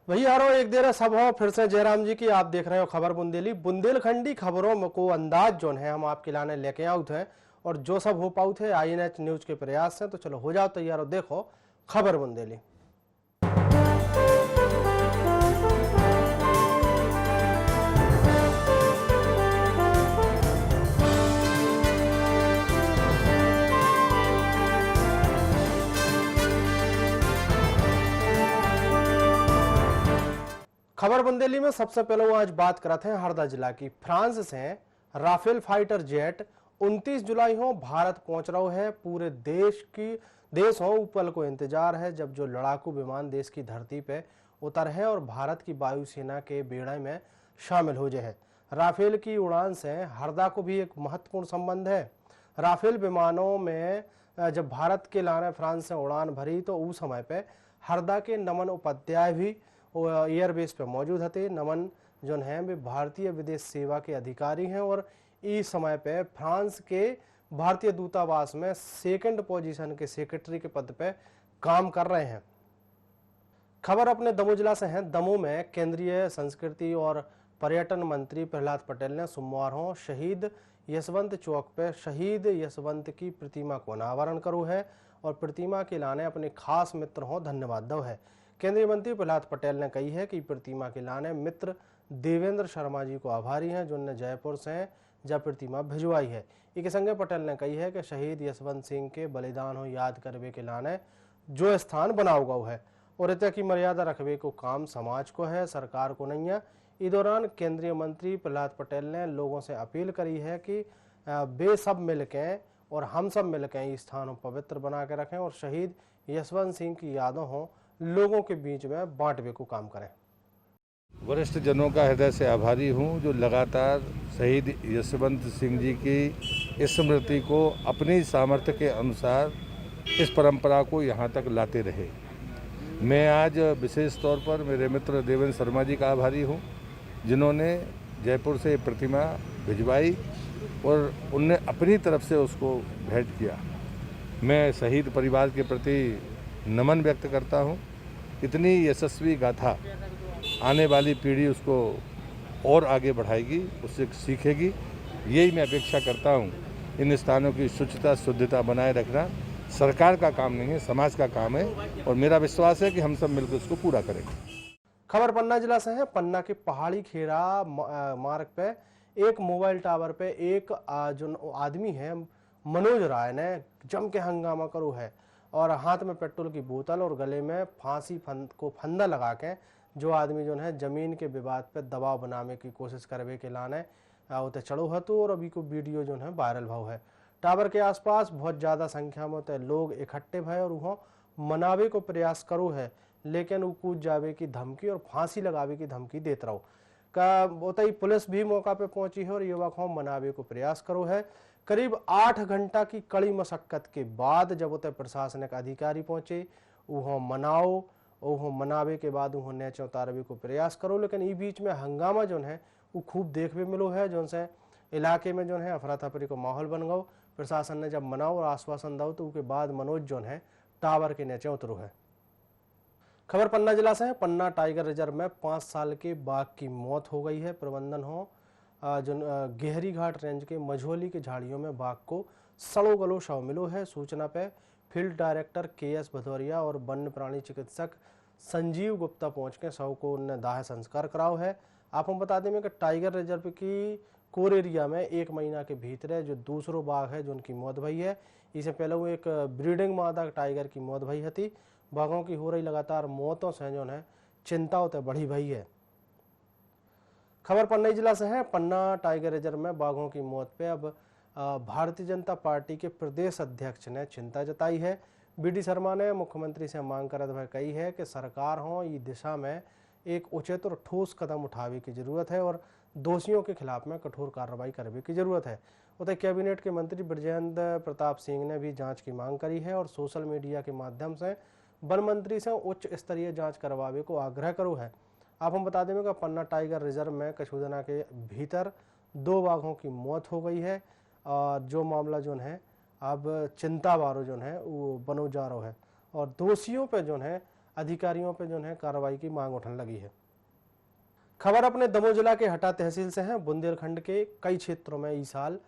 वही यारो एक देर सब हो फिर से जयराम जी की। आप देख रहे हो खबर बुंदेली। बुंदेलखंडी खबरों को अंदाज जो है हम आपके लाने लेके आउट है और जो सब हो पाऊ थे INH न्यूज के प्रयास से। तो चलो हो जाओ तैयार हो, देखो खबर बुंदेली। खबर बुंदेली में सबसे पहले वो आज बात करते हैं हरदा जिला की। फ्रांस से राफेल फाइटर जेट 29 जुलाई हो भारत पहुंच रहा है। पूरे देश हो उपल को इंतजार है जब जो लड़ाकू विमान देश की धरती पे उतर है और भारत की वायुसेना के बेड़े में शामिल हो जाए। राफेल की उड़ान से हरदा को भी एक महत्वपूर्ण संबंध है। राफेल विमानों में जब भारत के लाने फ्रांस से उड़ान भरी तो उस समय पे हरदा के नमन उपाध्याय भी एयरबेस पे मौजूद थे। नमन जो हैं वे भारतीय विदेश सेवा के अधिकारी हैं और इस समय पे फ्रांस के भारतीय दूतावास में सेकंड पोजीशन के सेक्रेटरी के पद पे काम कर रहे हैं। खबर अपने दमोह जिला से है। दमोह में केंद्रीय संस्कृति और पर्यटन मंत्री प्रहलाद पटेल ने सोमवार को शहीद यशवंत चौक पे शहीद यशवंत की प्रतिमा को अनावरण करो है और प्रतिमा के लाने अपने खास मित्र हो धन्यवाद दो है। केंद्रीय मंत्री प्रहलाद पटेल ने कही है कि प्रतिमा के लाने मित्र देवेंद्र शर्मा जी को आभारी हैं जिन्होंने जयपुर से जब प्रतिमा भिजवाई है। एक संगे पटेल ने कही है कि शहीद यशवंत सिंह के बलिदान हो याद करवे के लाने जो स्थान बनाओ गौ है और इतना की मर्यादा रखवे को काम समाज को है, सरकार को नहीं है। इस दौरान केंद्रीय मंत्री प्रहलाद पटेल ने लोगों से अपील करी है कि वे सब मिलकर और हम सब मिलकर इस स्थान को पवित्र बना के रखें और शहीद यशवंत सिंह की यादों हो लोगों के बीच में बांटवे को काम करें। वरिष्ठ जनों का हृदय से आभारी हूं जो लगातार शहीद यशवंत सिंह जी की स्मृति को अपनी सामर्थ्य के अनुसार इस परंपरा को यहां तक लाते रहे। मैं आज विशेष तौर पर मेरे मित्र देवेंद्र शर्मा जी का आभारी हूं जिन्होंने जयपुर से प्रतिमा भिजवाई और उनने अपनी तरफ से उसको भेंट किया। मैं शहीद परिवार के प्रति नमन व्यक्त करता हूं। इतनी यशस्वी गाथा आने वाली पीढ़ी उसको और आगे बढ़ाएगी, उससे सीखेगी। यही मैं अपेक्षा करता हूं। इन स्थानों की शुचिता शुद्धता बनाए रखना सरकार का काम नहीं है, समाज का काम है और मेरा विश्वास है कि हम सब मिलकर उसको पूरा करेंगे। खबर पन्ना जिला से है। पन्ना के पहाड़ी खेड़ा मार्ग पे एक मोबाइल टावर पे एक जो आदमी है मनोज राय ने जम के हंगामा करो है और हाथ में पेट्रोल की बोतल और गले में फांसी को फंदा लगा के जो आदमी जो है जमीन के विवाद पे दबाव बनाने की कोशिश करवे के लाने उते चढ़ो हतो और अभी को वीडियो जो है वायरल भाव है। टावर के आसपास बहुत ज़्यादा संख्या में उते लोग इकट्ठे भय और वहाँ मनावे को प्रयास करो है लेकिन वो कूद जावे की धमकी और फांसी लगावे की धमकी देते रहो का उतई पुलिस भी मौका पे पहुंची है और युवक हो मनावे को प्रयास करो है। करीब 8 घंटा की कड़ी मशक्कत के बाद जब उतने प्रशासनिक अधिकारी पहुंचे वो मनावे के बाद वो नेचे उतारवे को प्रयास करो लेकिन इस बीच में हंगामा जो है वो खूब देखने मिलो है जो से इलाके में जो है अफरा तफरी को माहौल बन गो। प्रशासन ने जब मनाओ और आश्वासन दो तो उसके बाद मनोज जो है टावर के नीचे उतरो है। खबर पन्ना जिला से है। पन्ना टाइगर रिजर्व में 5 साल के बाघ की मौत हो गई है। प्रबंधन हो जो गहरी घाट रेंज के मझोली के झाड़ियों में बाघ को सड़ो गलो शव मिलो है। सूचना पे फील्ड डायरेक्टर KS भदौरिया और वन्य प्राणी चिकित्सक संजीव गुप्ता पहुंच के शव को उन्हें दाह संस्कार कराओ है। आप हम बता दें कि टाइगर रिजर्व की कोर एरिया में 1 महीना के भीतर जो दूसरो बाघ है जो उनकी मौत भई है। इससे पहले वो एक ब्रीडिंग मादा टाइगर की मौत भई थी। बाघों की हो रही लगातार मौतों से जो है चिंता होते बढ़ी भई है। खबर पन्ना जिला से है। पन्ना टाइगर रिजर्व में बाघों की मौत पे अब भारतीय जनता पार्टी के प्रदेश अध्यक्ष ने चिंता जताई है। BD शर्मा ने मुख्यमंत्री से मांग करते हुए कही है कि सरकार हो इस दिशा में एक उचित और ठोस कदम उठावे की जरूरत है और दोषियों के खिलाफ में कठोर कार्रवाई करने की जरूरत है। उधर कैबिनेट के मंत्री ब्रजेंद्र प्रताप सिंह ने भी जांच की मांग करी है और सोशल मीडिया के माध्यम से वन मंत्री से उच्च स्तरीय जांच करवावे को आग्रह करो है। आप हम बता दें कि पन्ना टाइगर रिजर्व में कछुदना के भीतर 2 बाघों की मौत हो गई है और जो मामला जो है अब चिंता वारो जो है वो बनो जा रहा है और दोषियों पे जो है अधिकारियों पर जो है कार्रवाई की मांग उठने लगी है। खबर अपने दमोह जिला के हटा तहसील से है। बुंदेलखंड के कई क्षेत्रों में इस साल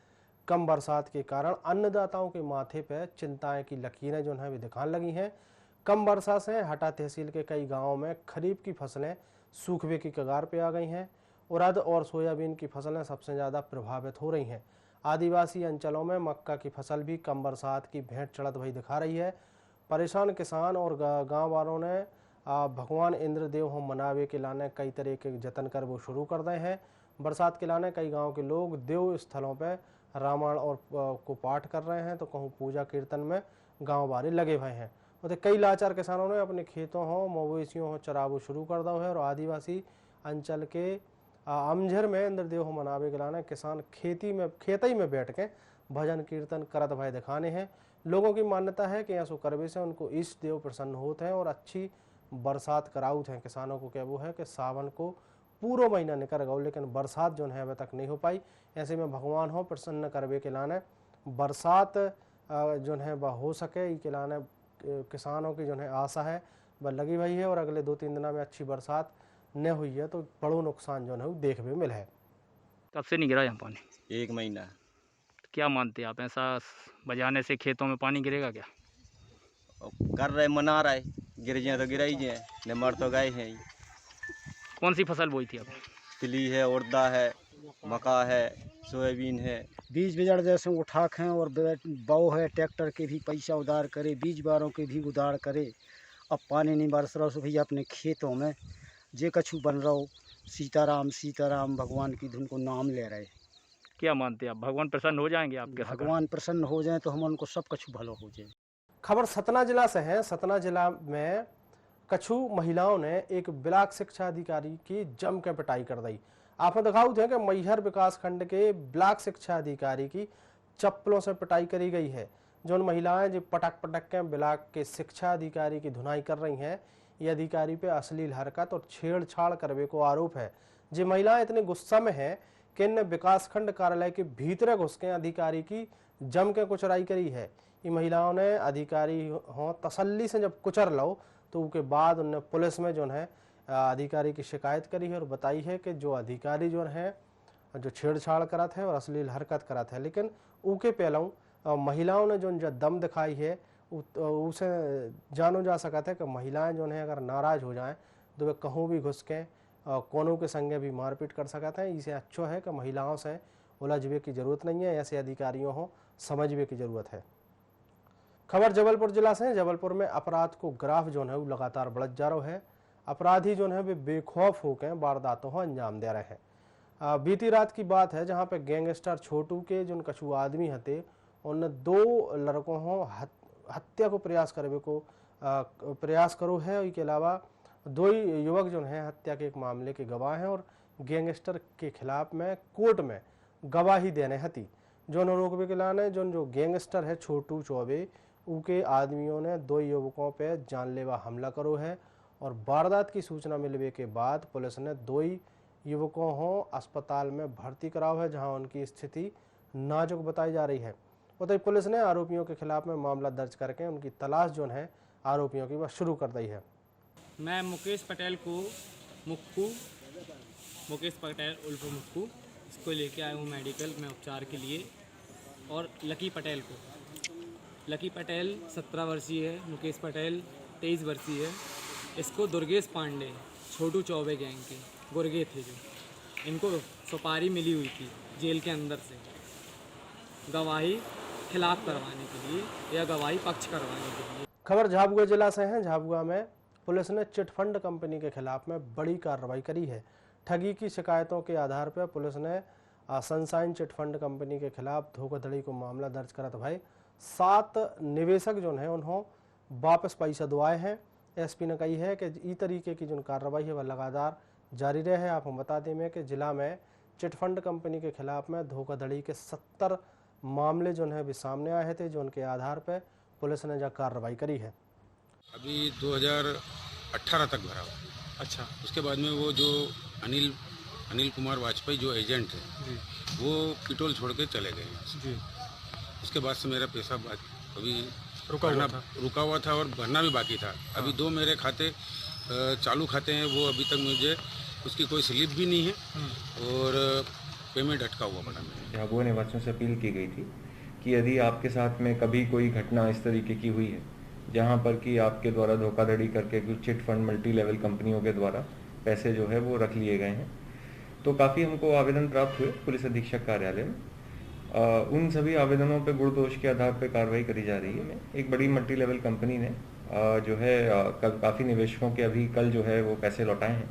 कम बरसात के कारण अन्नदाताओं के माथे पर चिंताएं की लकीरें जो है भी दिखाने लगी हैं। कम वर्षा से हटा तहसील के कई गांवों में खरीफ की फसलें सूखने की कगार पे आ गई हैं। उड़द और सोयाबीन की फसलें सबसे ज़्यादा प्रभावित हो रही हैं। आदिवासी अंचलों में मक्का की फसल भी कम बरसात की भेंट चढ़त भई दिखा रही है। परेशान किसान और गाँव वालों ने भगवान इंद्रदेव हो मनावे के लाने कई तरह के जतन कर वो शुरू कर दिए हैं। बरसात के लाने कई गाँव के लोग देव स्थलों पर रामायण और को पाठ कर रहे हैं, तो कहूँ पूजा कीर्तन में गाँव वाले लगे हुए हैं। और कई लाचार किसानों ने अपने खेतों हो मवेशियों हो चरावो शुरू कर दो है। और आदिवासी अंचल के अमझर में इंद्रदेव हो मनावे के लाने किसान खेतई में बैठ के भजन कीर्तन करत भाई दिखाने हैं। लोगों की मान्यता है कि ऐसो करवे से उनको इष्ट देव प्रसन्न होते हैं और अच्छी बरसात कराउत हैं। किसानों को क्या वो है कि सावन को पूरा महीना निकल गया, लेकिन बरसात जो है अभी तक नहीं हो पाई। ऐसे में भगवान हो प्रसन्न करवे के लाने बरसात जो है वह हो सके के लाने किसानों की जो है आशा है वह लगी हुई है। और अगले 2-3 दिनों में अच्छी बरसात न हुई है तो बड़ो नुकसान जो है वो देखने मिला है। कब से नहीं गिरा यहाँ पानी? 1 महीना। क्या मानते हैं आप, ऐसा बजाने से खेतों में पानी गिरेगा क्या? कर रहे मना रहे, गिर जाए तो गिरा ही जाए, न मर तो गए हैं। कौन सी फसल बोई थी आपने? तिली है, उड़दा है, मक्का है, सोयाबीन है। बीज बिजड़ जैसे उठा खें और बो है, ट्रैक्टर के भी पैसा उधार करे, बीज बारों के भी उधार करे। अब पानी नहीं बरस रहा सो भैया अपने खेतों में जे कछु बन रहा हो, सीताराम सीताराम भगवान की धुन को नाम ले रहे। क्या मानते हैं आप, भगवान प्रसन्न हो जाएंगे आपके? भगवान प्रसन्न हो जाए तो हम उनको सब कछु भलो हो जाए। खबर सतना जिला से है। सतना जिला में कछु महिलाओं ने एक ब्लॉक शिक्षा अधिकारी की जम के पिटाई कर दी। आपने दिखाऊ थे कि मैहर विकास खंड के ब्लॉक शिक्षा अधिकारी की चप्पलों से पिटाई करी गई है। जो महिलाएं जो पटक के ब्लॉक के शिक्षा अधिकारी की धुनाई कर रही हैं, ये अधिकारी पे अश्लील हरकत और छेड़छाड़ करने को आरोप है। जो महिलाएं इतने गुस्सा में हैं कि इन विकासखंड कार्यालय के भीतर घुस के अधिकारी की जम के कुचराई करी है। ये महिलाओं ने अधिकारी हो तसल्ली से जब कुचर लो तो उसके बाद उन्होंने पुलिस में जो है अधिकारी की शिकायत करी है और बताई है कि जो अधिकारी जो है जो छेड़छाड़ करत है और अश्लील हरकत करत है। लेकिन उनके पहलू महिलाओं ने जो दम दिखाई है उसे जानो जा सकता है कि महिलाएं जो है अगर नाराज हो जाएं तो वे कहूँ भी घुस के कोनों के संगे भी मारपीट कर सकते हैं। इसे अच्छा है कि महिलाओं से उलझवे की जरूरत नहीं है, ऐसे अधिकारियों को समझवे की जरूरत है। खबर जबलपुर जिला से। जबलपुर में अपराध को ग्राफ जो है वो लगातार बढ़त जा रहा है। अपराधी जो है वे बेखौफ होकर वारदातों को अंजाम दे रहे हैं। बीती रात की बात है जहां पे गैंगस्टर छोटू के जो कछु आदमी हते उन 2 लड़कों को हत्या को प्रयास करो है। इसके अलावा 2 युवक जो हैं हत्या के एक मामले के गवाह हैं और गैंगस्टर के खिलाफ में कोर्ट में गवाही देने हती। जो रोकवे के लाने जो गैंगस्टर है छोटू चौबे उनके आदमियों ने 2 युवकों पे जानलेवा हमला करो है। और वारदात की सूचना मिलने के बाद पुलिस ने 2 युवकों को अस्पताल में भर्ती कराओ है, जहां उनकी स्थिति नाजुक बताई जा रही है। उधर पुलिस ने आरोपियों के खिलाफ में मामला दर्ज करके उनकी तलाश जो है आरोपियों की वह शुरू कर दी है। मैं मुकेश पटेल को मुकेश पटेल उल्फ मुक्कू इसको लेके आया हूँ मेडिकल में उपचार के लिए। और लकी पटेल 17 वर्षीय है, मुकेश पटेल 23 वर्षीय है। इसको दुर्गेश पांडे छोटू चौबे गैंग के गुर्गे थे जो इनको सुपारी मिली हुई थी जेल के अंदर से गवाही खिलाफ करवाने के लिए या गवाही पक्ष करवाने के लिए। खबर झाबुआ जिला से है। झाबुआ में पुलिस ने चिटफंड कंपनी के खिलाफ में बड़ी कार्रवाई करी है। ठगी की शिकायतों के आधार पर पुलिस ने सनशाइन चिटफंड कंपनी के खिलाफ धोखाधड़ी को मामला दर्ज करा। तो भाई 7 निवेशक जो हैं उन्होंने वापस पैसा दुआए हैं। एसपी ने कही है कि इस तरीके की जो कार्रवाई है वह लगातार जारी रहे। आप हम बता दें कि जिला में चिटफंड कंपनी के खिलाफ में धोखाधड़ी के 70 मामले जो है भी सामने आए थे, जो उनके आधार पर पुलिस ने जो कार्रवाई करी है। अभी 2018 तक भरा हुआ। अच्छा, उसके बाद में वो जो अनिल कुमार वाजपेयी जो एजेंट है वो पिटोल छोड़ के चले गए जी। उसके बाद से मेरा पैसा अभी रुका हुआ था और भरना भी बाकी था। अभी 2 मेरे खाते चालू खाते हैं, वो अभी तक मुझे उसकी कोई स्लिप भी नहीं है और पेमेंट अटका हुआ पड़ा है। झाबुआ निवासियों से अपील की गई थी कि यदि आपके साथ में कभी कोई घटना इस तरीके की हुई है जहां पर कि आपके द्वारा धोखाधड़ी करके कुछ चिट फंड मल्टी लेवल कंपनियों के द्वारा पैसे जो है वो रख लिए गए हैं, तो काफ़ी हमको आवेदन प्राप्त हुए पुलिस अधीक्षक कार्यालय में। उन सभी आवेदनों पे गुण दोष के आधार पे कार्रवाई करी जा रही है। एक बड़ी मल्टी लेवल कंपनी ने जो है काफ़ी निवेशकों के अभी कल जो है वो पैसे लौटाए हैं।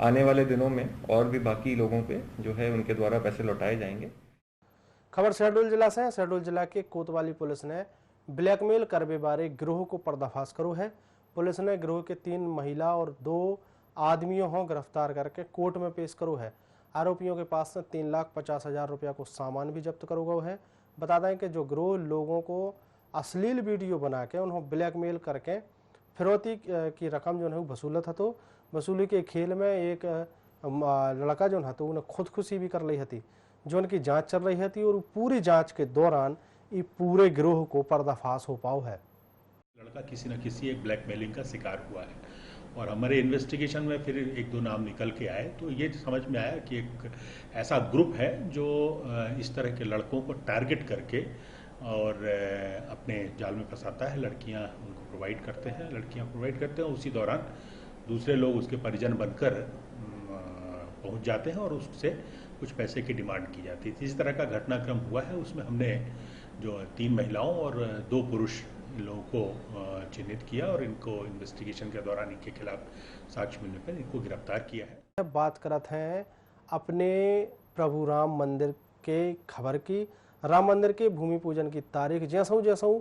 आने वाले दिनों में और भी बाकी लोगों पे जो है उनके द्वारा पैसे लौटाए जाएंगे। खबर शहडोल जिला से है। शहडोल जिला के कोतवाली पुलिस ने ब्लैकमेल करवे बारे गिरोह को पर्दाफाश करो है। पुलिस ने गिरोह के 3 महिला और 2 आदमियों को गिरफ्तार करके कोर्ट में पेश करो है। आरोपियों के पास से 3,50,000 रुपया को सामान भी जब्त करो गया है। बता दें कि जो गिरोह लोगों को अश्लील वीडियो बना के उन्हें ब्लैकमेल करके फिरौती की रकम जो है वसूलत है। तो वसूली के खेल में एक लड़का जो है तो उन्हें खुदकुशी भी कर ली थी, जो उनकी जांच चल रही थी और पूरी जांच के दौरान ये पूरे गिरोह को पर्दाफाश हो पाओ है। लड़का किसी न किसी एक ब्लैकमेलिंग का शिकार हुआ है और हमारे इन्वेस्टिगेशन में फिर 1-2 नाम निकल के आए, तो ये समझ में आया कि एक ऐसा ग्रुप है जो इस तरह के लड़कों को टारगेट करके और अपने जाल में फंसाता है। लड़कियां उनको प्रोवाइड करते हैं, उसी दौरान दूसरे लोग उसके परिजन बनकर पहुंच जाते हैं और उससे कुछ पैसे की डिमांड की जाती है। इस तरह का घटनाक्रम हुआ है। उसमें हमने जो 3 महिलाओं और 2 पुरुष लोगों को चिन्हित किया और इनको इन्वेस्टिगेशन के दौरान इनके खिलाफ साक्ष्य मिलने पर इनको गिरफ्तार किया है। बात करते हैं अपने प्रभु राम मंदिर के खबर की। राम मंदिर के भूमि पूजन की तारीख जैसा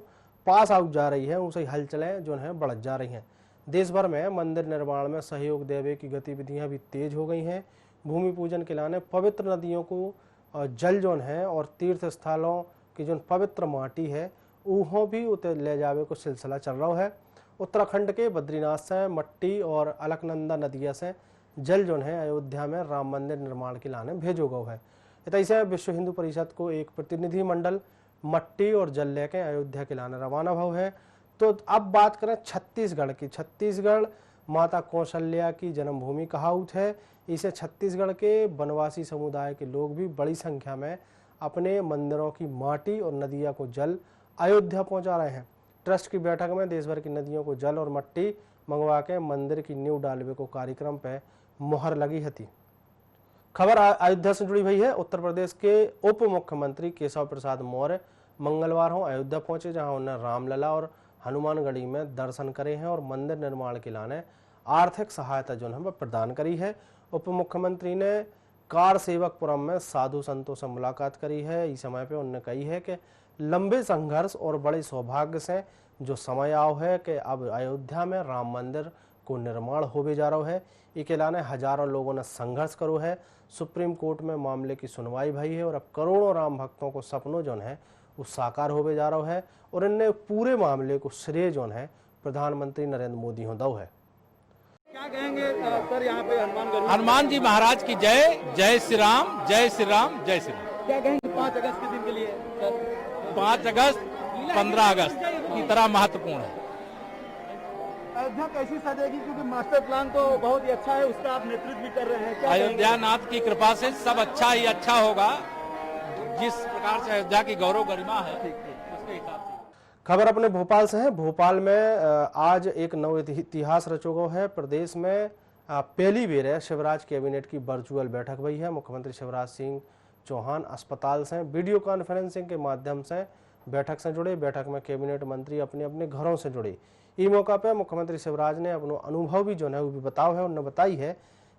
पास आउट जा रही है, उसे हलचलें जो है बढ़ जा रही हैं। देश भर में मंदिर निर्माण में सहयोग देवे की गतिविधियां भी तेज हो गई हैं। भूमि पूजन के लाने पवित्र नदियों को जल जोन है और तीर्थ स्थलों की जो पवित्र माटी है उहों भी उतर ले जावे को सिलसिला चल रहा है। उत्तराखंड के बद्रीनाथ से मट्टी और अलकनंदा नदिया से जल जोन है अयोध्या में राम मंदिर निर्माण के लाने भेजो गया है। ऐसे विश्व हिंदू परिषद को एक प्रतिनिधि मंडल मट्टी और जल लेके अयोध्या के लाने रवाना हुआ है। तो अब बात करें छत्तीसगढ़ की। छत्तीसगढ़ माता कौशल्या की जन्मभूमि कहावत है। इसे छत्तीसगढ़ के वनवासी समुदाय के लोग भी बड़ी संख्या में अपने मंदिरों की माटी और नदिया को जल अयोध्या पहुंचा रहे हैं। ट्रस्ट की बैठक में देश भर की नदियों को जल और मट्टी मंगवा के मंदिर की नींव डालवे को कार्यक्रम पर मुहर लगी थी। खबर अयोध्या से जुड़ी हुई है। उत्तर प्रदेश के उप मुख्यमंत्री केशव प्रसाद मौर्य मंगलवार को अयोध्या पहुंचे, जहां उन्होंने रामलला और हनुमानगढ़ी में दर्शन करे हैं और मंदिर निर्माण के लाने आर्थिक सहायता जो है प्रदान करी है। उप मुख्यमंत्री ने कार सेवकपुरम में साधु संतों से मुलाकात करी है। इस समय पे उन्होंने कही है कि लंबे संघर्ष और बड़े सौभाग्य से जो समय आओ है कि अब अयोध्या में राम मंदिर को निर्माण होवे जा रहा है। इसके लाने हजारों लोगों ने संघर्ष करो है। सुप्रीम कोर्ट में मामले की सुनवाई भई है और अब करोड़ों राम भक्तों को सपनों जो है वो साकार होवे जा रहा है और इनने पूरे मामले को श्रेय जो है प्रधानमंत्री नरेंद्र मोदी हो दो है। क्या कहेंगे सर यहाँ पे हनुमान जी महाराज की जय। जय श्री राम, जय श्री राम, जय श्री राम। क्या कहेंगे 5 अगस्त के दिन के लिए सर? 5 अगस्त 15 अगस्त की तरह महत्वपूर्ण है। अयोध्या कैसी सजेगी, क्योंकि मास्टर प्लान तो बहुत ही अच्छा है, उसका आप नेतृत्व भी कर रहे हैं। अयोध्या नाथ की कृपा से सब अच्छा ही अच्छा होगा। जिस प्रकार से अयोध्या की गौरव गरिमा है उसके हिसाब से। खबर अपने भोपाल से है। भोपाल में आज एक नव इतिहास रचो गो है। प्रदेश में पहली बेर है शिवराज कैबिनेट की वर्चुअल बैठक हुई है। मुख्यमंत्री शिवराज सिंह चौहान अस्पताल से वीडियो कॉन्फ्रेंसिंग के माध्यम से बैठक से जुड़े। बैठक में कैबिनेट मंत्री अपने अपने घरों से जुड़े। इस मौका पर मुख्यमंत्री शिवराज ने अपना अनुभव भी जो है वो भी बताओ है। उन्होंने बताई है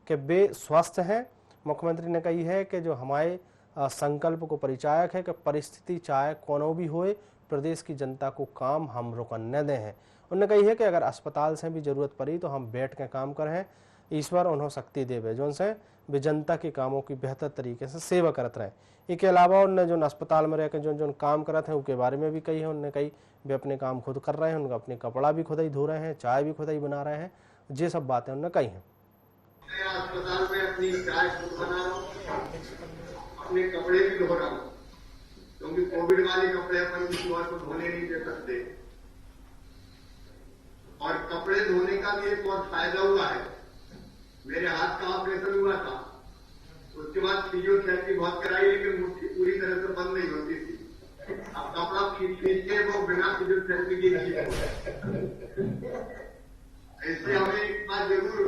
कि वे स्वस्थ हैं। मुख्यमंत्री ने कही है कि जो हमारे संकल्प को परिचायक है कि परिस्थिति चाहे कोनो भी होए, प्रदेश की जनता को काम हम रुकन न दें हैं। उन्होंने कही है कि अगर अस्पताल से भी जरूरत पड़ी तो हम बैठ के काम करें। ईश्वर उन्हें शक्ति देवे जो से वे जनता के कामों की बेहतर तरीके से सेवा करते रहें। इसके अलावा उन्होंने जो अस्पताल में रह के जो काम करते हैं उसके बारे में भी कही है। उन्होंने कही वे अपने काम खुद कर रहे हैं, उनका अपने कपड़ा भी खुद ही धो रहे हैं, चाय भी खुद ही बना रहे हैं। ये सब बातें उन्होंने कही हैं। अस्पताल में अपनी चाय खुद बना रहा हूँ, अपने कपड़े भी धो रहा हूँ, क्योंकि कोविड वाले कपड़े अपन किसी और को धोने नहीं दे सकते। और कपड़े धोने का भी एक बहुत फायदा हुआ है। मेरे हाथ का ऑपरेशन हुआ था, उसके बाद फिजियोथेरेपी बहुत कराई, लेकिन मुट्ठी पूरी तरह से बंद नहीं होती थी। अब कपड़ा खींच के वो बिना फिजियोथेरेपी की नहीं। इसलिए हमें एक बात जरूर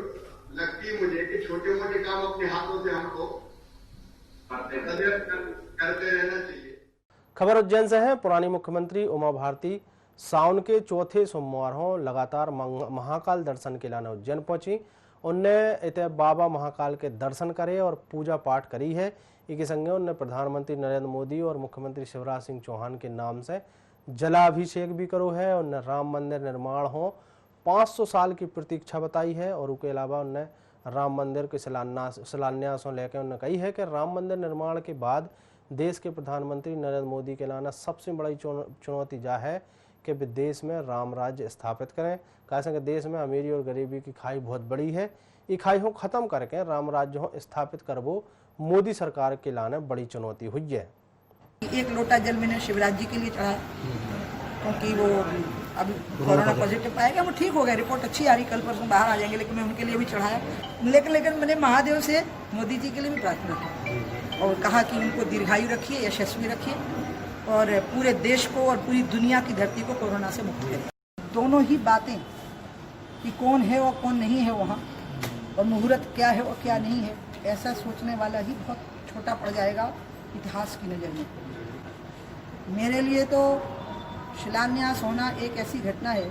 लगती है मुझे कि छोटे मोटे काम अपने हाथों से हमको करते रहना चाहिए। खबर उज्जैन से है। पुरानी मुख्यमंत्री उमा भारती सावन के चौथे सोमवार हो लगातार महाकाल दर्शन के लाने उज्जैन पहुंची। उनने इतने बाबा महाकाल के दर्शन करे और पूजा पाठ करी है। इसी संगे उनने प्रधानमंत्री नरेंद्र मोदी और मुख्यमंत्री शिवराज सिंह चौहान के नाम से जलाभिषेक भी करो है। उनने राम मंदिर निर्माण हो 500 साल की प्रतीक्षा बताई है और उसके अलावा उनने राम मंदिर के शिलान्यासों लेकर उन्होंने कही है कि राम मंदिर निर्माण के बाद देश के प्रधानमंत्री नरेंद्र मोदी के लाना सबसे बड़ी चुनौती जा है कि वे देश में राम राज्य स्थापित करें। कहा देश में अमीरी और गरीबी की खाई बहुत बड़ी है, ये खाई हो खत्म करके राम राज्य हो स्थापित करवो मोदी सरकार के लाने बड़ी चुनौती हुई है। एक लोटा जल मैंने शिवराज जी के लिए चढ़ाया, क्योंकि वो अभी कोरोना पॉजिटिव पाएगा, वो ठीक हो गया, रिपोर्ट अच्छी आ रही, कल परसों बाहर आ जाएंगे, लेकिन मैं उनके लिए भी चढ़ाया। लेकिन मैंने महादेव से मोदी जी के लिए भी प्रार्थना की और कहा कि उनको दीर्घायु रखिए, यशस्वी रखिए और पूरे देश को और पूरी दुनिया की धरती को कोरोना से मुक्त करें। दोनों ही बातें कि कौन है और कौन नहीं है वहाँ, और मुहूर्त क्या है और क्या नहीं है, ऐसा सोचने वाला ही बहुत छोटा पड़ जाएगा इतिहास की नज़र में। मेरे लिए तो शिलान्यास होना एक ऐसी घटना है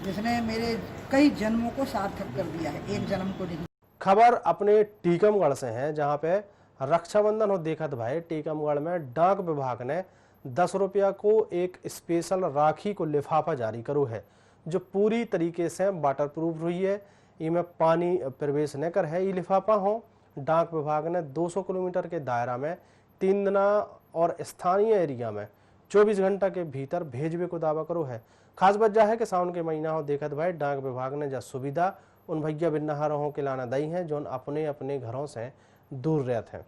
जिसने मेरे कई जन्मों को सार्थक कर दिया है, एक जन्म को नहीं। खबर अपने टीकमगढ़ से है, जहां पे रक्षाबंधन हो देखत भाई टीकमगढ़ में डाक विभाग ने 10 रुपया को एक स्पेशल राखी को लिफाफा जारी करो है, जो पूरी तरीके से वाटर प्रूफ हुई है। इनमें पानी प्रवेश न कर है। ये लिफाफा हो डाक विभाग ने 200 किलोमीटर के दायरा में 3 दिना और स्थानीय एरिया में 24 घंटा के भीतर भेजवे को दावा करो है। खास वजह है कि सावन के महीना हो देखत भाई डाक विभाग ने जब सुविधा उन भैया बिन्नाहारों के लाना दी है जो अपने अपने घरों से दूर रहते हैं।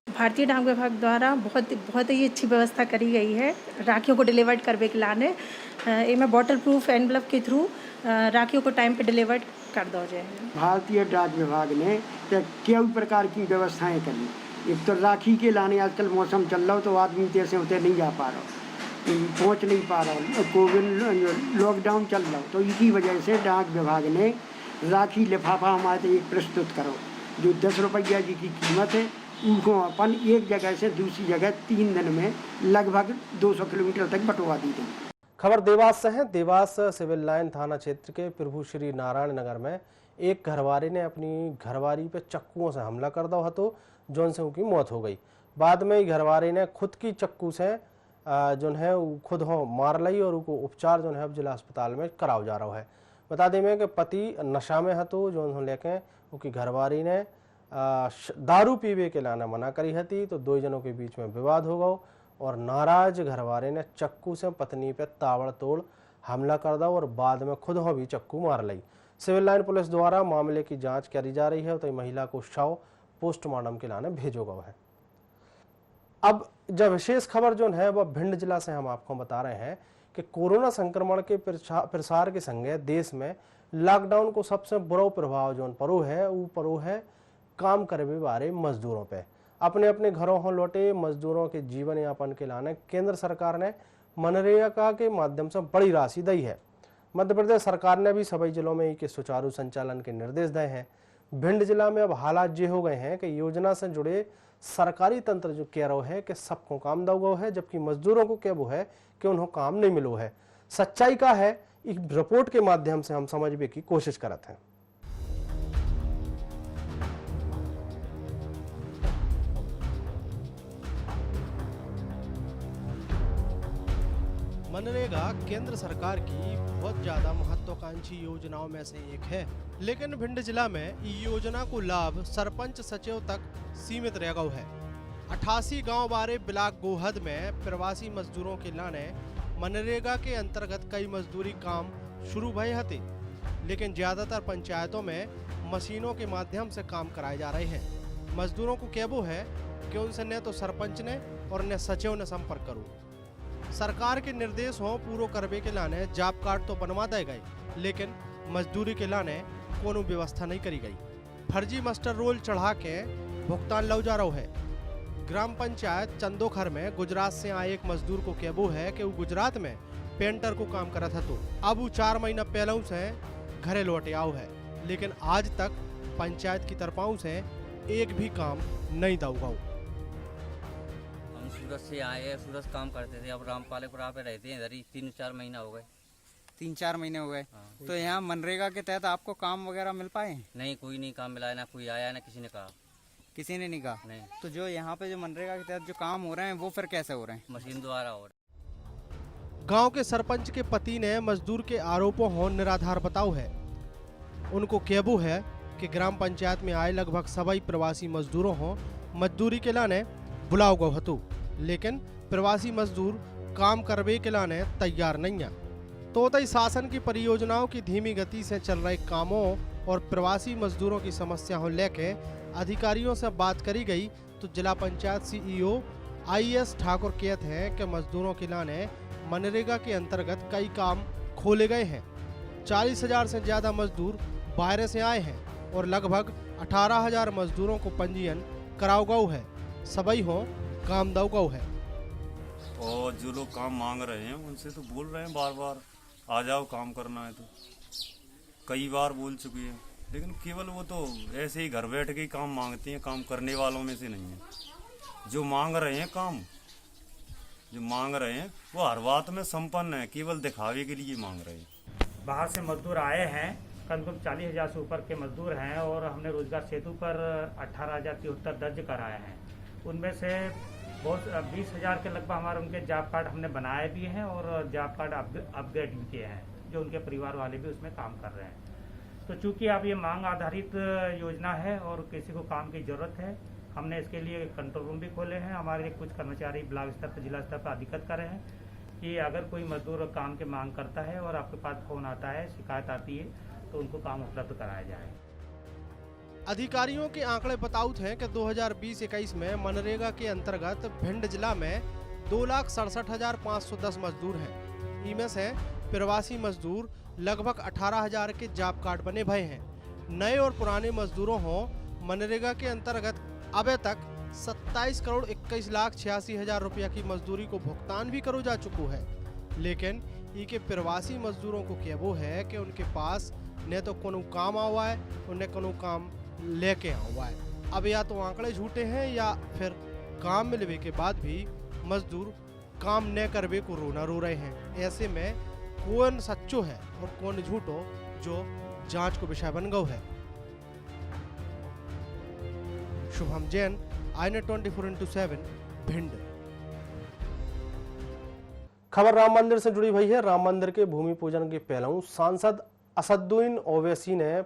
भारतीय डाक विभाग द्वारा बहुत ही अच्छी व्यवस्था करी गई है राखियों को डिलीवर्ड करने के लाने। इनमें वाटर प्रूफ एनवलप के थ्रू राखियों को टाइम पे डिलीवर्ड कर दो जाए। भारतीय डाक विभाग ने कई प्रकार की व्यवस्थाएं करी। एक तो राखी के लाने आजकल मौसम चल रहा हो तो आदमी जैसे होते नहीं जा पा रहा, पहुंच नहीं पा रहा, कोविड लॉकडाउन चल रहा हो, तो इसी वजह से डाक विभाग ने राखी लिफाफा हमारे एक प्रस्तुत करो जो 10 रुपया जी की कीमत है, उनको अपन एक जगह से दूसरी जगह 3 दिन में लगभग 200 किलोमीटर तक बंटवा दी गई। खबर देवास से है। देवास सिविल लाइन थाना क्षेत्र के प्रभु श्री नारायण नगर में एक घरवारी ने अपनी घरवारी पे चक्कुओं से हमला कर दो हतो, जोन से उनकी मौत हो गई। बाद में घरवारी ने खुद की चक्कू से जो है खुद हो मार ली और उनको उपचार जो है अब जिला अस्पताल में कराओ जा रहा है। बता दें कि पति नशा में हतो, जो लेके उनकी घरवारी ने दारू पीवे के लाना मना करी हती, तो 2 जनों के बीच में विवाद हो गया और नाराज घरवारे ने चक्कू से पत्नी पे ताबड़तोड़ हमला कर दिया और बाद में खुद हो भी चक्कू मार ली। सिविल लाइन पुलिस द्वारा मामले की जांच करी जा रही है, तो महिला को शव पोस्टमार्टम के लाने भेजो गया है। अब जब विशेष खबर जो है वह भिंड जिला से हम आपको बता रहे हैं कि कोरोना संक्रमण के प्रसार के संगे देश में लॉकडाउन को सबसे बुरा प्रभाव जो पड़ो है वो पड़ो है काम करे वाले मजदूरों पे। अपने अपने घरों हो लौटे मजदूरों के जीवन यापन के लाने केंद्र सरकार ने मनरेगा के माध्यम से बड़ी राशि दी है। मध्य प्रदेश सरकार ने भी सभी जिलों में इसके सुचारू संचालन के निर्देश दिए हैं। भिंड जिला में अब हालात ये हो गए हैं कि योजना से जुड़े सरकारी तंत्र जो कह रहा है कि सबको काम दो है, जबकि मजदूरों को क्या वो है कि उन्हें काम नहीं मिलो है। सच्चाई का है एक रिपोर्ट के माध्यम से हम समझने की कोशिश करते हैं। मनरेगा केंद्र सरकार की बहुत ज्यादा महत्वाकांक्षी योजनाओं में से एक है, लेकिन भिंड जिला में योजना को लाभ सरपंच सचिव तक सीमित रह गया है। 88 गांव बारे ब्लॉक गोहद में प्रवासी मजदूरों के लाने मनरेगा के अंतर्गत कई मजदूरी काम शुरू भये हते, लेकिन ज्यादातर पंचायतों में मशीनों के माध्यम से काम कराए जा रहे हैं। मजदूरों को कहबो है कि उनसे न तो सरपंच ने और न सचिव ने संपर्क करो। सरकार के निर्देश हो पूरो करवे के लाने जॉब कार्ड तो बनवा दे गए, लेकिन मजदूरी के लाने कोनो व्यवस्था नहीं करी गई। फर्जी मास्टर रोल चढ़ा के भुगतान लौ जा रहा है। ग्राम पंचायत चंदोखर में गुजरात से आए एक मजदूर को कहबो है कि वो गुजरात में पेंटर को काम करा था, तो अब वो 4 महीना पहले से घरे लौटे आओ है, लेकिन आज तक पंचायत की तरफाओं से एक भी काम नहीं दौगाओ। हम सूरत से आए हैं, सूरत काम करते थे, अब रामपालेपुरा पे रहते हैं, इधर ही 3-4 महीना हो गए। 3-4 महीने हो गए। तो यहाँ मनरेगा के तहत आपको काम वगैरह मिल पाए? नहीं, कोई नहीं काम मिला है, ना कोई आया, ना किसी ने कहा। किसी ने नहीं कहा? नहीं। तो जो यहाँ पे जो मनरेगा के तहत जो काम हो रहे हैं वो फिर कैसे हो रहे हैं? मशीन द्वारा हो रहे हैं। गांव के सरपंच के पति ने मजदूर के आरोपों हो निराधार बताओ है। उनको कहबू है कि ग्राम पंचायत में आए लगभग सभी प्रवासी मजदूरों हो मजदूरी के लाने बुलाओ गो हतु, लेकिन प्रवासी मजदूर काम करवे के लाने तैयार नहीं है। तो तई शासन की परियोजनाओं की धीमी गति से चल रहे कामों और प्रवासी मजदूरों की समस्या को लेके अधिकारियों से बात करी गई तो जिला पंचायत सीईओ IS ठाकुर कहते हैं कि मजदूरों के लाने मनरेगा के अंतर्गत कई काम खोले गए हैं। 40,000 से ज्यादा मजदूर बाहर से आए हैं और लगभग 18,000 मजदूरों को पंजीयन कराओ गौ है, सभी हो काम दो गौ है। और जो लोग काम मांग रहे हैं उनसे तो बोल रहे हैं बार बार आ जाओ काम करना है, तो कई बार बोल चुके हैं, लेकिन केवल वो तो ऐसे ही घर बैठ के ही काम मांगते हैं, काम करने वालों में से नहीं है। जो मांग रहे हैं काम, जो मांग रहे हैं वो हर बात में संपन्न है, केवल दिखावे के लिए मांग रहे हैं। बाहर से मजदूर आए हैं, कम से कम 40,000 से ऊपर के मजदूर हैं और हमने रोजगार सेतु पर 18,073 दर्ज कराए हैं। उनमें से बहुत 20,000 के लगभग हमारे उनके जॉब कार्ड हमने बनाए भी हैं और जॉब कार्ड अपग्रेड भी किए हैं, जो उनके परिवार वाले भी उसमें काम कर रहे हैं। तो चूंकि अब ये मांग आधारित योजना है और किसी को काम की ज़रूरत है, हमने इसके लिए कंट्रोल रूम भी खोले हैं। हमारे कुछ कर्मचारी ब्लॉक स्तर पर, जिला स्तर पर अधिगत कर रहे हैं कि अगर कोई मजदूर काम की मांग करता है और आपके पास फ़ोन आता है, शिकायत आती है, तो उनको काम उपलब्ध कराया जाए। अधिकारियों के आंकड़े बताउत हैं कि 2020-21 में मनरेगा के अंतर्गत भिंड जिला में 2,67,510 मजदूर हैं। इनमें से प्रवासी मजदूर लगभग 18,000 के जॉब कार्ड बने भये हैं। नए और पुराने मजदूरों हो मनरेगा के अंतर्गत अब तक 27,21,86,000 रुपया की मजदूरी को भुगतान भी करो जा चुको है, लेकिन इनके प्रवासी मजदूरों को कहबो है कि उनके पास न तो कोनो काम हुआ है और न कोनो काम लेके हुआ है। अब या तो आंकड़े झूठे हैं या फिर काम मिलने के बाद भी मजदूर काम न करवे को रोना रो रहे हैं। ऐसे में कौन सच्चो है और कौन झूठो, जो जांच को विषय बन गया है। Shubham Jain, iNet 24x7 Bhind. खबर राम मंदिर से जुड़ी हुई है। राम मंदिर के भूमि पूजन के पहलू सांसद असदुद्दीन ओवैसी ने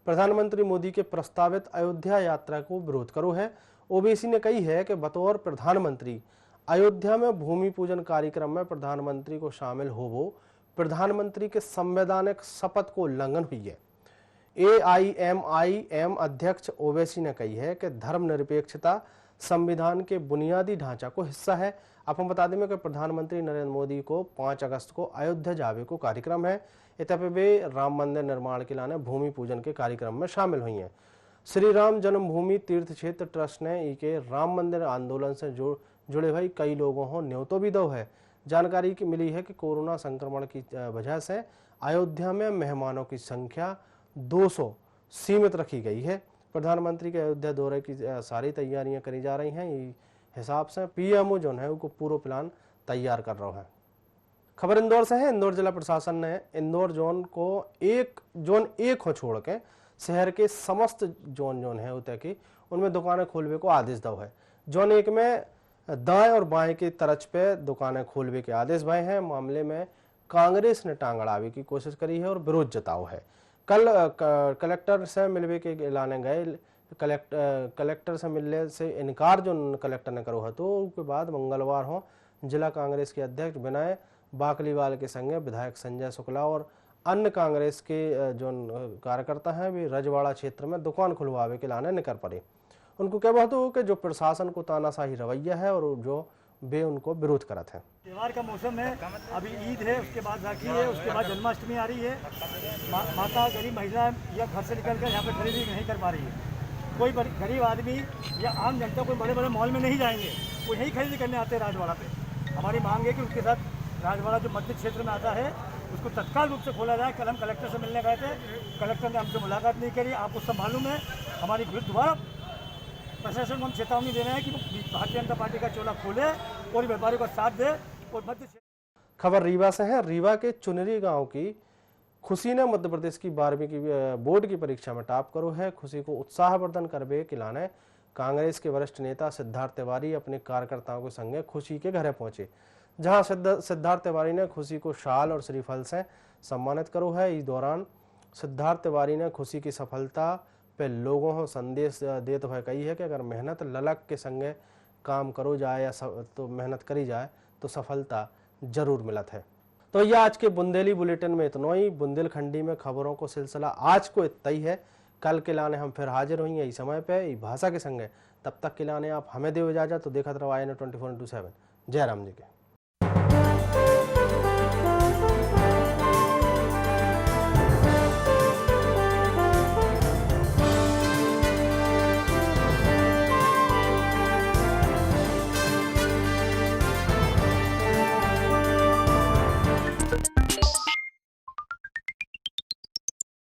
प्रधानमंत्री मोदी के प्रस्तावित अयोध्या यात्रा को विरोध करो है। ओवैसी ने कही है कि बतौर प्रधानमंत्री अयोध्या में भूमि पूजन कार्यक्रम में प्रधानमंत्री को शामिल होवो प्रधानमंत्री के संवैधानिक शपथ को उल्लंघन हुई है। AIMIM अध्यक्ष ओवैसी ने कही है कि धर्मनिरपेक्षता संविधान के बुनियादी ढांचा को हिस्सा है। आपको बता दें कि प्रधानमंत्री नरेंद्र मोदी को 5 अगस्त को अयोध्या जावे को कार्यक्रम है। इतने पे वे राम मंदिर निर्माण के लाने भूमि पूजन के कार्यक्रम में शामिल हुई हैं। श्री राम जन्मभूमि तीर्थ क्षेत्र ट्रस्ट ने इके राम मंदिर आंदोलन से जुड़े हुए कई लोगों को न्योतो भी दो है। जानकारी की मिली है कि कोरोना संक्रमण की वजह से अयोध्या में मेहमानों की संख्या 200 सीमित रखी गई है। प्रधानमंत्री के अयोध्या दौरे की सारी तैयारियां करी जा रही हैं। इस हिसाब से PMO जो है वो पूरा प्लान तैयार कर रहा है। खबर इंदौर से है। इंदौर जिला प्रशासन ने इंदौर जोन को जोन एक हो छोड़ के शहर के समस्त जोन है उतने की उनमें दुकानें खोलने को आदेश दो है। जोन 1 में दाएं और बाएं की तरफ पे दुकानें खोलने के आदेश भये हैं। मामले में कांग्रेस ने टांग अड़ावे की कोशिश करी है और विरोध जताओ है। कल कलेक्टर से मिलवे के लाने गए, कलेक्टर से मिलने से इनकार जो कलेक्टर ने करो है, तो उसके बाद मंगलवार हो जिला कांग्रेस के अध्यक्ष विनय बाकलीवाल के संगे विधायक संजय शुक्ला और अन्य कांग्रेस के जो कार्यकर्ता हैं वे रजवाड़ा क्षेत्र में दुकान खुलवावे के लाने निकल पड़े। उनको क्या बात हो कि जो प्रशासन को तानाशाही रवैया है और जो वे उनको विरोध करत हैं। त्योहार का मौसम है, अभी ईद है, उसके बाद राखी है, उसके बाद जन्माष्टमी आ रही है। माता गरीब महिला या घर से निकल कर यहाँ पे खरीदी नहीं कर पा रही है। कोई गरीब आदमी या आम जनता कोई बड़े बड़े मॉल में नहीं जाएंगे, वो यही खरीदी करने आते हैं राजवाड़ा पे। हमारी मांग है कि उसके साथ राजवाड़ा जो मध्य क्षेत्र में आता है उसको तत्काल रूप से खोला जाए। कल हम कलेक्टर से मिलने गए थे, कलेक्टर ने हमसे मुलाकात नहीं करी। आपको सब मालूम है, हमारी दोबारा प्रशासन को हम चेतावनी दे रहे हैं कि भारतीय जनता पार्टी का चोला खोले और व्यापारियों का साथ दे। और मध्य खबर रीवा से है। रीवा के चुनरी गांव की खुशी ने मध्य प्रदेश की 12वीं की बोर्ड की परीक्षा में टॉप करो है। खुशी को उत्साहवर्धन करबे किलाने कांग्रेस के वरिष्ठ नेता सिद्धार्थ तिवारी अपने कार्यकर्ताओं के संगे खुशी के घर पहुंचे, जहां सिद्धार्थ तिवारी ने खुशी को शाल और श्रीफल से सम्मानित करो है। इस दौरान सिद्धार्थ तिवारी ने खुशी की सफलता पे लोगों को संदेश देते हुए कही है कि अगर मेहनत ललक के संगे काम करो जाए या तो मेहनत करी जाए तो सफलता जरूर मिलत है। तो यह आज के बुंदेली बुलेटिन में इतना ही। बुंदेलखंडी में खबरों को सिलसिला आज को इतना ही है। कल के लाने हम फिर हाजिर होंगे इस समय पे इस भाषा के संगे। तब तक के लाने आप हमें दो इजाजत। तो देखते रहो INA 24/7। जय राम जी के।